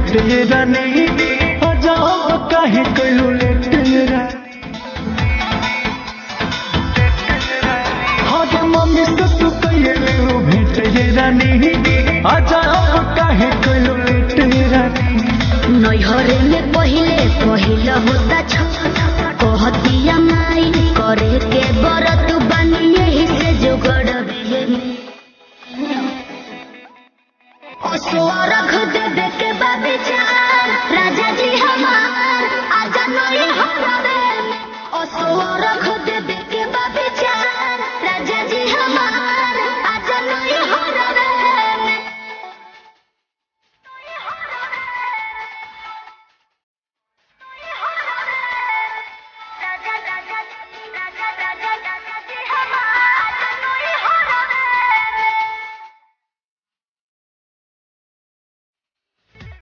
भेट ये रानी अजब काहे कइलू लेट ये रानी हर मम्मी से तू कइलू भेट ये रानी अजब काहे कइलू लेट ये रानी नैहरे में पहिले होता कहतिया माई करे के बरत बनी यही से जुगड़ रख दे के बाबी जान राजा जी हमार आजा नई हमारे रख